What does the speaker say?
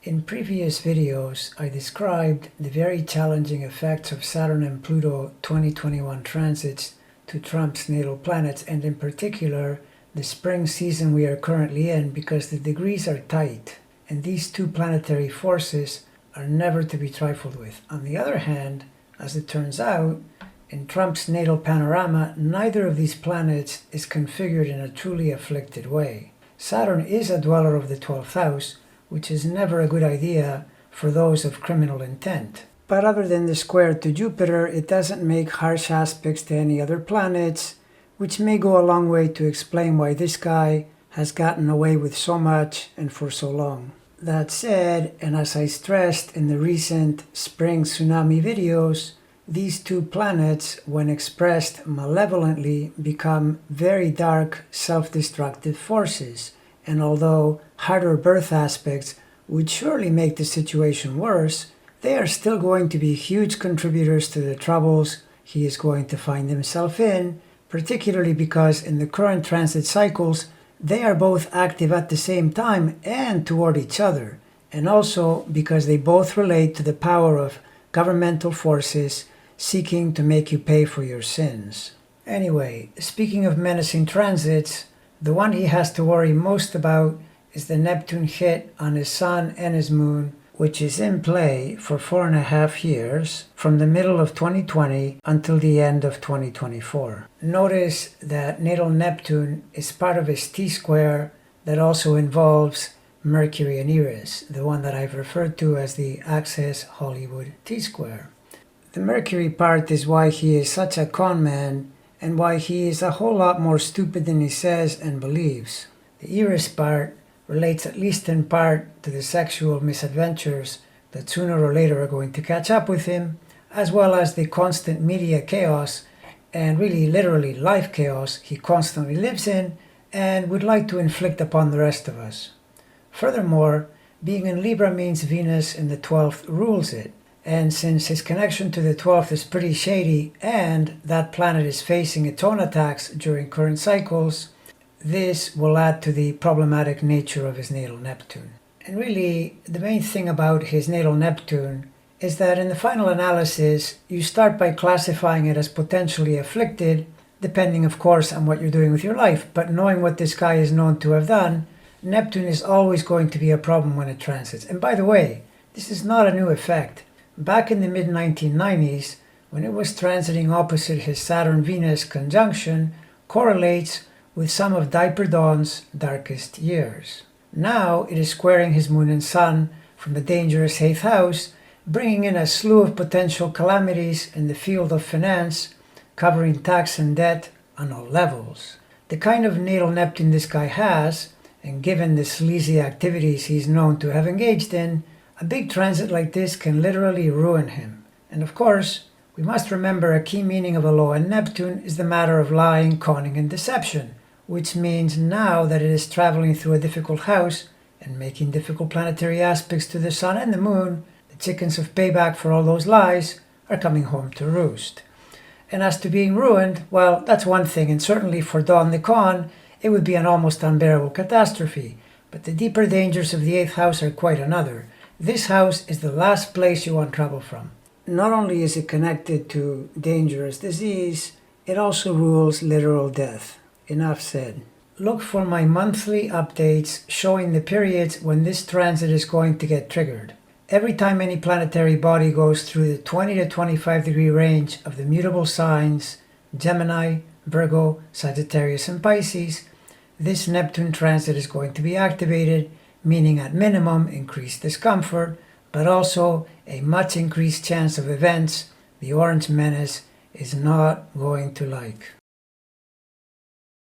In previous videos, I described the very challenging effects of Saturn and Pluto 2021 transits to Trump's natal planets, and in particular, the spring season we are currently in, because the degrees are tight, and these two planetary forces are never to be trifled with. On the other hand, as it turns out, in Trump's natal panorama, neither of these planets is configured in a truly afflicted way. Saturn is a dweller of the 12th house, which is never a good idea for those of criminal intent. But other than the square to Jupiter, it doesn't make harsh aspects to any other planets, which may go a long way to explain why this guy has gotten away with so much and for so long. That said, and as I stressed in the recent Spring Tsunami videos, these two planets, when expressed malevolently, become very dark, self-destructive forces. And although harder birth aspects would surely make the situation worse, they are still going to be huge contributors to the troubles he is going to find himself in, particularly because in the current transit cycles, they are both active at the same time and toward each other, and also because they both relate to the power of governmental forces seeking to make you pay for your sins. Anyway, speaking of menacing transits, the one he has to worry most about is the Neptune hit on his Sun and his Moon, which is in play for 4.5 years, from the middle of 2020 until the end of 2024. Notice that natal Neptune is part of his T-square that also involves Mercury and Eris, the one that I've referred to as the Access Hollywood T-square. The Mercury part is why he is such a con man, and why he is a whole lot more stupid than he says and believes. The Eris part relates at least in part to the sexual misadventures that sooner or later are going to catch up with him, as well as the constant media chaos and really literally life chaos he constantly lives in and would like to inflict upon the rest of us. Furthermore, being in Libra means Venus in the 12th rules it. And since his connection to the 12th is pretty shady and that planet is facing its own attacks during current cycles, this will add to the problematic nature of his natal Neptune. And really, the main thing about his natal Neptune is that in the final analysis, you start by classifying it as potentially afflicted, depending of course on what you're doing with your life. But knowing what this guy is known to have done, Neptune is always going to be a problem when it transits. And by the way, this is not a new effect. Back in the mid-1990s, when it was transiting opposite his Saturn-Venus conjunction, correlates with some of Diaper Dawn's darkest years. Now it is squaring his Moon and Sun from the dangerous 8th house, bringing in a slew of potential calamities in the field of finance, covering tax and debt on all levels. The kind of natal Neptune this guy has, and given the sleazy activities he's known to have engaged in, a big transit like this can literally ruin him. And of course, we must remember a key meaning of a low end Neptune is the matter of lying, conning, and deception, which means now that it is traveling through a difficult house and making difficult planetary aspects to the Sun and the Moon, the chickens of payback for all those lies are coming home to roost. And as to being ruined, well, that's one thing, and certainly for Dawn the Con, it would be an almost unbearable catastrophe. But the deeper dangers of the 8th house are quite another. This house is the last place you want trouble from. Not only is it connected to dangerous disease, it also rules literal death. Enough said. Look for my monthly updates showing the periods when this transit is going to get triggered. Every time any planetary body goes through the 20 to 25 degree range of the mutable signs Gemini, Virgo, Sagittarius, and Pisces, this Neptune transit is going to be activated, meaning at minimum increased discomfort, but also a much increased chance of events the Orange Menace is not going to like.